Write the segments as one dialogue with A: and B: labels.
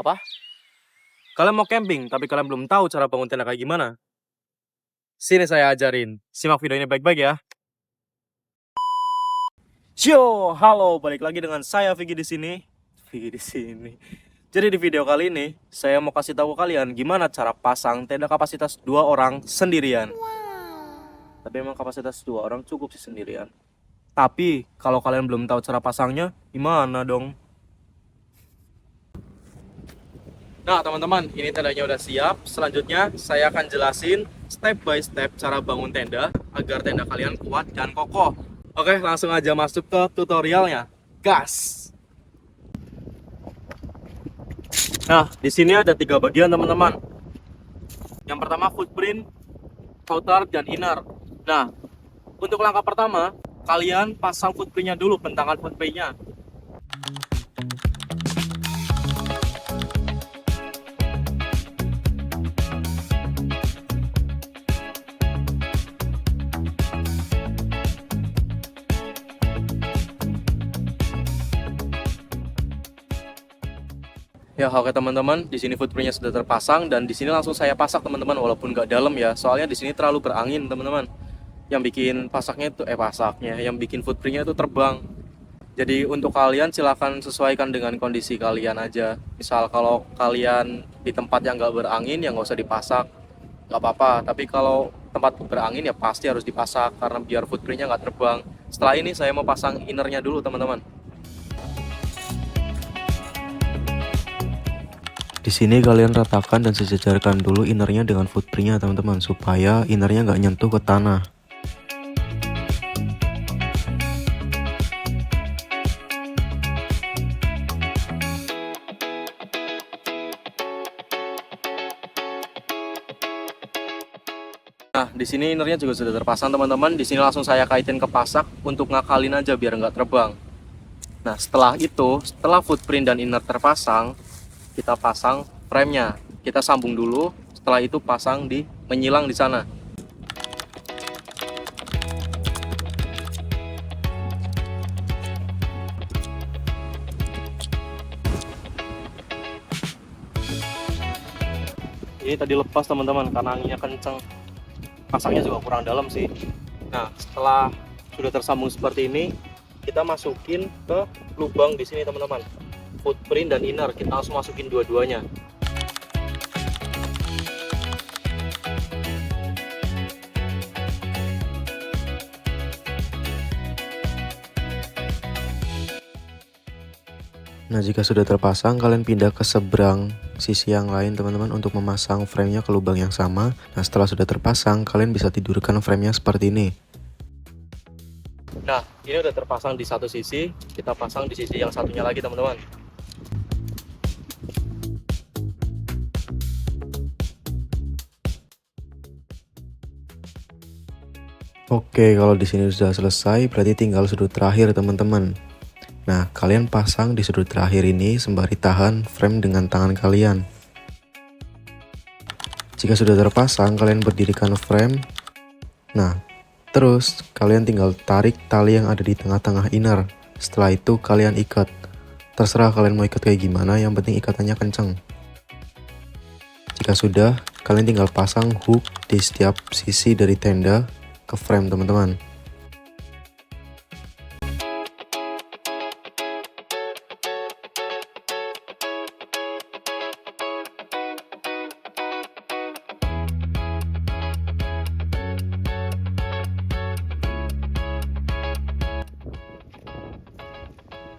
A: Apa? Kalian mau camping, tapi kalian belum tahu cara bangun tenda kayak gimana? Sini saya ajarin. Simak video ini baik-baik ya. Yo, halo, balik lagi dengan saya Vicky di sini. Vicky di sini. Jadi di video kali ini, saya mau kasih tahu kalian gimana cara pasang tenda kapasitas 2 orang sendirian. Tapi emang kapasitas 2 orang cukup sih sendirian. Tapi kalau kalian belum tahu cara pasangnya, gimana dong? Nah teman-teman, ini tendanya udah siap. Selanjutnya saya akan jelasin step by step cara bangun tenda agar tenda kalian kuat dan kokoh. Oke, langsung aja masuk ke tutorialnya. Gas! Nah, di sini ada 3 bagian teman-teman. Yang pertama footprint, outer, dan inner. Nah, untuk langkah pertama, kalian pasang footprintnya dulu, bentangan footprintnya. Ya, oke teman-teman, di sini footprintnya sudah terpasang dan di sini langsung saya pasak teman-teman, walaupun nggak dalam ya, soalnya di sini terlalu berangin teman-teman. Yang bikin pasaknya itu yang bikin footprintnya itu terbang. Jadi untuk kalian silahkan sesuaikan dengan kondisi kalian aja. Misal kalau kalian di tempat yang nggak berangin ya nggak usah dipasak, nggak apa-apa. Tapi kalau tempat berangin ya pasti harus dipasak karena biar footprintnya nggak terbang. Setelah ini saya mau pasang innernya dulu teman-teman.
B: Di sini kalian ratakan dan sejajarkan dulu innernya dengan footprintnya teman-teman, supaya innernya nggak nyentuh ke tanah.
A: Nah, di sini innernya juga sudah terpasang teman-teman. Di sini langsung saya kaitin ke pasak untuk ngakalin aja biar nggak terbang. Nah, setelah footprint dan inner terpasang, kita pasang frame-nya. Kita sambung dulu, setelah itu pasang di menyilang di sana. Ini tadi lepas teman-teman karena anginnya kenceng. Pasangnya juga kurang dalam sih. Nah, setelah sudah tersambung seperti ini, kita masukin ke lubang di sini teman-teman. Footprint dan inner kita langsung masukin dua-duanya.
B: Nah, jika sudah terpasang, kalian pindah ke seberang sisi yang lain teman-teman untuk memasang frame-nya ke lubang yang sama. Nah, setelah sudah terpasang, kalian bisa tidurkan frame-nya seperti ini.
A: Nah, ini udah terpasang di satu sisi, kita pasang di sisi yang satunya lagi teman-teman.
B: Oke, kalau di sini sudah selesai, berarti tinggal sudut terakhir teman-teman. Nah, kalian pasang di sudut terakhir ini sembari tahan frame dengan tangan kalian. Jika sudah terpasang, kalian berdirikan frame. Nah, terus kalian tinggal tarik tali yang ada di tengah-tengah inner. Setelah itu kalian ikat. Terserah kalian mau ikat kayak gimana, yang penting ikatannya kenceng. Jika sudah, kalian tinggal pasang hook di setiap sisi dari tenda ke frame teman-teman.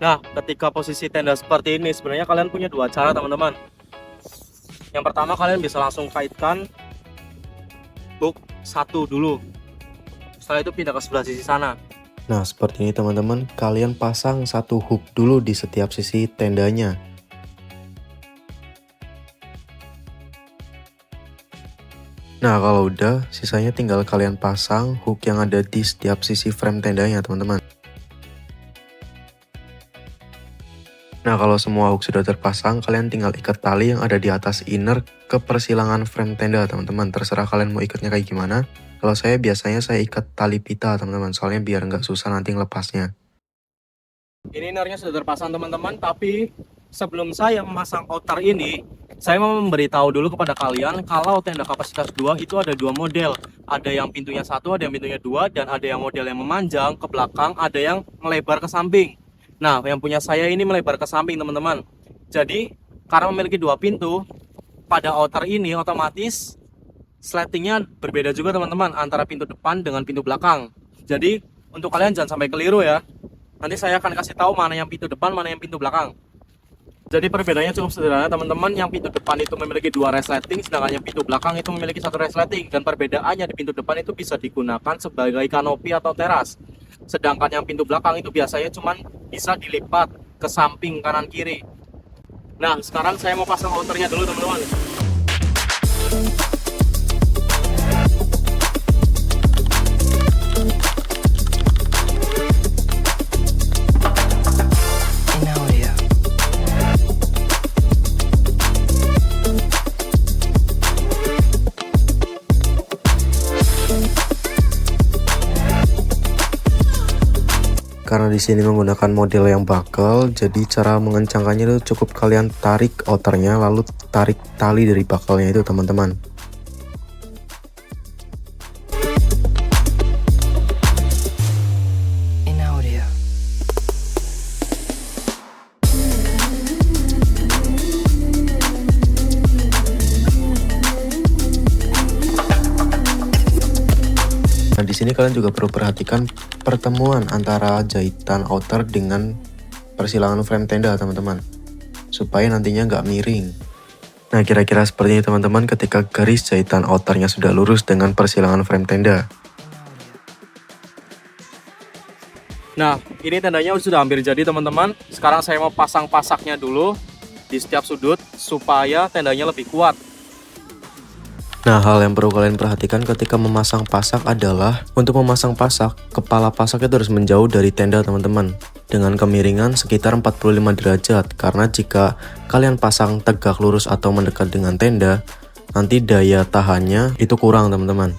A: Nah, ketika posisi tenda seperti ini, sebenarnya kalian punya dua cara teman-teman. Yang pertama, kalian bisa langsung kaitkan hook satu dulu. Setelah itu pindah ke sebelah sisi sana.
B: Nah, seperti ini teman-teman, kalian pasang satu hook dulu di setiap sisi tendanya. Nah, kalau udah, sisanya tinggal kalian pasang hook yang ada di setiap sisi frame tendanya teman-teman. Nah, kalau semua hook sudah terpasang, kalian tinggal ikat tali yang ada di atas inner ke persilangan frame tenda teman-teman. Terserah kalian mau ikatnya kayak gimana. Kalau saya biasanya saya ikat tali pita teman-teman, soalnya biar nggak susah nanti ngelepasnya.
A: Ini innernya sudah terpasang teman-teman, tapi sebelum saya memasang outer ini, saya mau memberitahu dulu kepada kalian kalau tenda kapasitas 2 itu ada dua model. Ada yang pintunya satu, ada yang pintunya dua, dan ada yang model yang memanjang ke belakang, ada yang melebar ke samping. Nah, yang punya saya ini melebar ke samping, teman-teman. Jadi, karena memiliki dua pintu, pada outer ini otomatis sletingnya berbeda juga, teman-teman, antara pintu depan dengan pintu belakang. Jadi, untuk kalian jangan sampai keliru ya. Nanti saya akan kasih tahu mana yang pintu depan, mana yang pintu belakang. Jadi perbedaannya cukup sederhana, teman-teman. Yang pintu depan itu memiliki dua resleting, sedangkan yang pintu belakang itu memiliki satu resleting. Dan perbedaannya di pintu depan itu bisa digunakan sebagai kanopi atau teras. Sedangkan yang pintu belakang itu biasanya cuma bisa dilipat ke samping kanan kiri. Nah, sekarang saya mau pasang outernya dulu, teman-teman.
B: Karena di sini menggunakan model yang buckle, jadi cara mengencangkannya itu cukup kalian tarik outernya, lalu tarik tali dari buckle-nya itu, teman-teman. Nah, di sini kalian juga perlu perhatikan pertemuan antara jahitan outer dengan persilangan frame tenda, teman-teman, supaya nantinya nggak miring. Nah, kira-kira seperti ini, teman-teman, ketika garis jahitan outernya sudah lurus dengan persilangan frame tenda.
A: Nah, ini tendanya sudah hampir jadi, teman-teman. Sekarang saya mau pasang pasaknya dulu di setiap sudut supaya tendanya lebih kuat.
B: Nah, hal yang perlu kalian perhatikan ketika memasang pasak adalah untuk memasang pasak, kepala pasak itu harus menjauh dari tenda, teman-teman, dengan kemiringan sekitar 45 derajat. Karena jika kalian pasang tegak lurus atau mendekat dengan tenda, nanti daya tahannya itu kurang, teman-teman.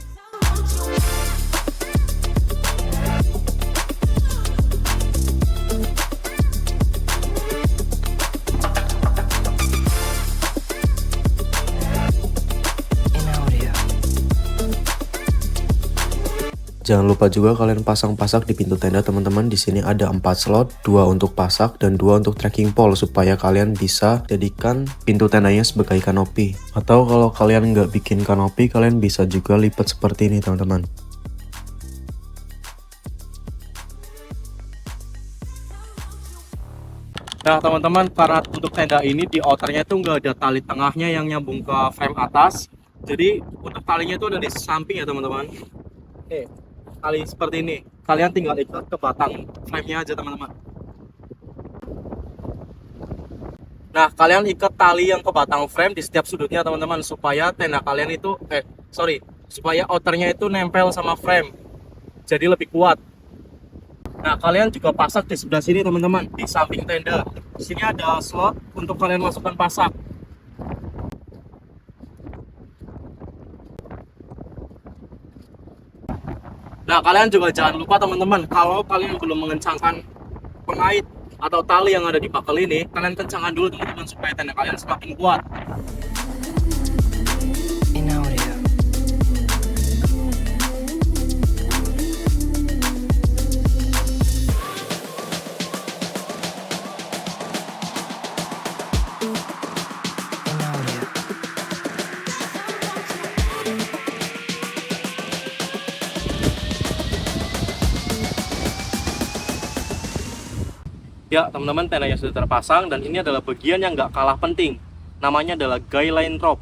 B: Jangan lupa juga kalian pasang pasak di pintu tenda, teman-teman. Di sini ada 4 slot, 2 untuk pasak dan 2 untuk trekking pole, supaya kalian bisa jadikan pintu tendanya sebagai kanopi. Atau kalau kalian nggak bikin kanopi, kalian bisa juga lipat seperti ini, teman-teman.
A: Nah, teman-teman, karena untuk tenda ini di outernya itu nggak ada tali tengahnya yang nyambung ke frame atas. Jadi untuk talinya itu ada di samping ya, teman-teman. Oke, tali seperti ini. Kalian tinggal ikat ke batang frame-nya aja, teman-teman. Nah, kalian ikat tali yang ke batang frame di setiap sudutnya, teman-teman, supaya tenda kalian itu supaya outernya itu nempel sama frame. Jadi lebih kuat. Nah, kalian juga pasak di sebelah sini, teman-teman, di samping tenda. Di sini ada slot untuk kalian masukkan pasak. Nah, kalian juga jangan lupa, teman-teman, kalau kalian belum mengencangkan pengait atau tali yang ada di buckle ini, kalian kencangkan dulu, teman-teman, supaya tenda kalian semakin kuat. Ya, teman-teman, tendanya sudah terpasang dan ini adalah bagian yang nggak kalah penting. Namanya adalah guy line rope.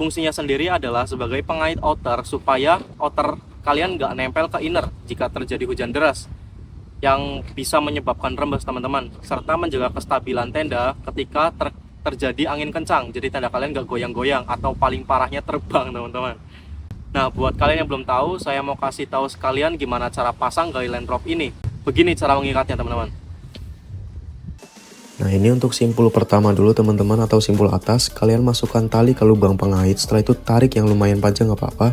A: Fungsinya sendiri adalah sebagai pengait outer supaya outer kalian nggak nempel ke inner jika terjadi hujan deras yang bisa menyebabkan rembes, teman-teman, serta menjaga kestabilan tenda ketika terjadi angin kencang. Jadi tenda kalian nggak goyang-goyang atau paling parahnya terbang, teman-teman. Nah, buat kalian yang belum tahu, saya mau kasih tahu sekalian gimana cara pasang guy line rope ini. Begini cara mengikatnya, teman-teman.
B: Nah, ini untuk simpul pertama dulu, teman-teman, atau simpul atas. Kalian masukkan tali ke lubang pengait. Setelah itu tarik yang lumayan panjang, nggak apa-apa.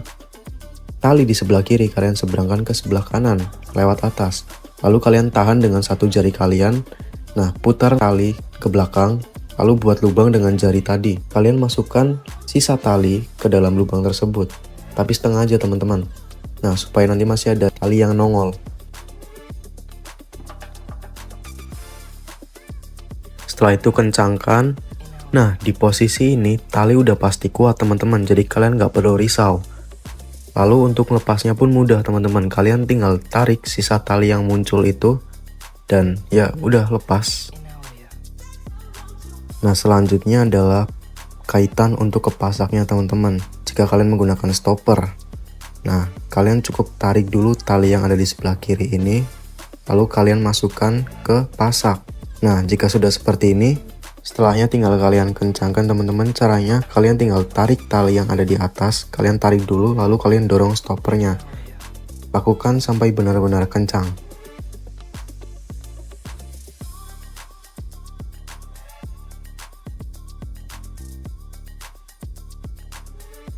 B: Tali di sebelah kiri kalian seberangkan ke sebelah kanan lewat atas. Lalu kalian tahan dengan satu jari kalian. Nah, putar tali ke belakang Lalu buat lubang dengan jari tadi. Kalian masukkan sisa tali ke dalam lubang tersebut. Tapi setengah aja teman-teman. Nah, supaya nanti masih ada tali yang nongol. Setelah itu kencangkan. Nah, di posisi ini tali udah pasti kuat teman-teman. Jadi kalian nggak perlu risau. Lalu untuk lepasnya pun mudah teman-teman. Kalian tinggal tarik sisa tali yang muncul itu. Dan ya udah lepas. Nah, selanjutnya adalah kaitan untuk kepasaknya teman-teman. Jika kalian menggunakan stopper. Nah, kalian cukup tarik dulu tali yang ada di sebelah kiri ini. Lalu kalian masukkan ke pasak. Nah, jika sudah seperti ini, setelahnya tinggal kalian kencangkan teman-teman. Caranya, kalian tinggal tarik tali yang ada di atas. Kalian tarik dulu, lalu kalian dorong stoppernya. Lakukan sampai benar-benar kencang.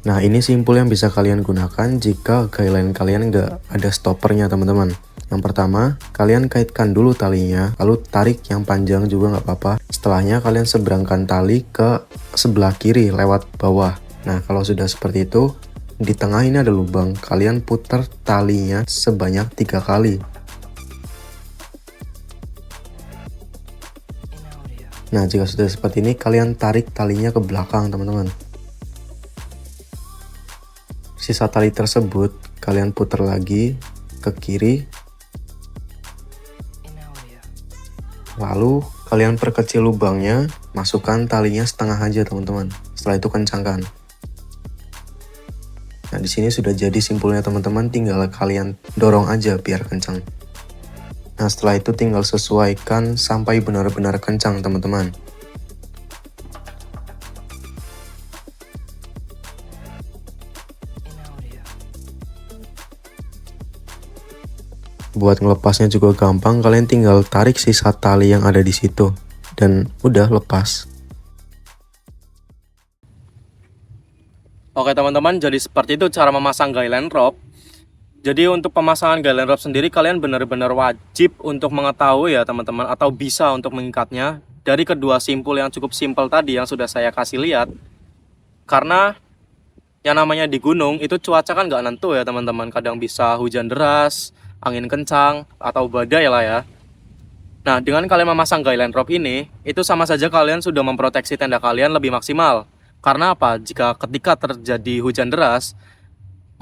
B: Nah, ini simpul yang bisa kalian gunakan jika guideline kalian nggak ada stoppernya teman-teman. Yang pertama, kalian kaitkan dulu talinya, lalu tarik yang panjang juga nggak apa-apa. Setelahnya kalian seberangkan tali ke sebelah kiri lewat bawah. Nah, kalau sudah seperti itu, di tengah ini ada lubang. Kalian putar talinya sebanyak 3 kali. Nah, jika sudah seperti ini, kalian tarik talinya ke belakang teman-teman. Sisa tali tersebut kalian putar lagi ke kiri. Lalu kalian perkecil lubangnya, masukkan talinya setengah aja teman-teman. Setelah itu kencangkan. Nah, di sini sudah jadi simpulnya teman-teman, tinggal kalian dorong aja biar kencang. Nah, setelah itu tinggal sesuaikan sampai benar-benar kencang teman-teman. Buat ngelepasnya juga gampang, kalian tinggal tarik sisa tali yang ada di situ dan udah lepas.
A: Oke teman-teman, jadi seperti itu cara memasang guideline rope. Jadi untuk pemasangan guideline rope sendiri kalian benar-benar wajib untuk mengetahui ya teman-teman, atau bisa untuk mengikatnya dari kedua simpul yang cukup simpel tadi yang sudah saya kasih lihat. Karena yang namanya di gunung itu cuaca kan nggak nentu ya teman-teman, kadang bisa hujan deras, angin kencang, atau badai lah ya. Nah, dengan kalian memasang guideline rope ini, itu sama saja kalian sudah memproteksi tenda kalian lebih maksimal. Karena apa? Jika ketika terjadi hujan deras,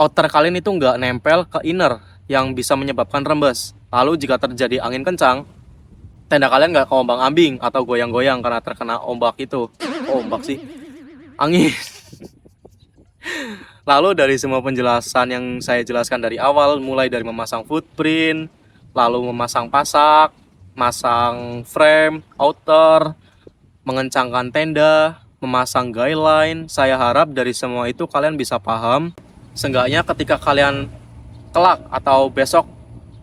A: outer kalian itu nggak nempel ke inner yang bisa menyebabkan rembes. Lalu jika terjadi angin kencang, tenda kalian nggak keombang-ambing atau goyang-goyang karena terkena ombak itu. Oh, ombak sih. Angin. Lalu dari semua penjelasan yang saya jelaskan dari awal, mulai dari memasang footprint, lalu memasang pasak, masang frame, outer, mengencangkan tenda, memasang guideline, saya harap dari semua itu kalian bisa paham. Seenggaknya ketika kalian kelak atau besok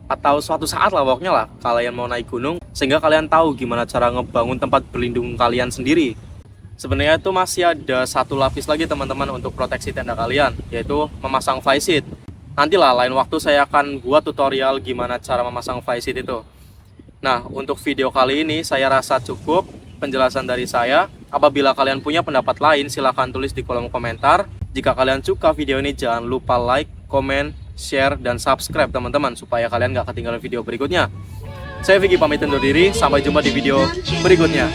A: atau suatu saat lah pokoknya lah kalian mau naik gunung, sehingga kalian tahu gimana cara ngebangun tempat berlindung kalian sendiri. Sebenarnya itu masih ada satu lapis lagi teman-teman untuk proteksi tenda kalian, yaitu memasang fly sheet. Nantilah lain waktu saya akan buat tutorial gimana cara memasang fly sheet itu. Nah, untuk video kali ini saya rasa cukup penjelasan dari saya. Apabila kalian punya pendapat lain silahkan tulis di kolom komentar. Jika kalian suka video ini jangan lupa like, comment, share, dan subscribe teman-teman supaya kalian gak ketinggalan video berikutnya. Saya Vicky pamit undur diri, sampai jumpa di video berikutnya.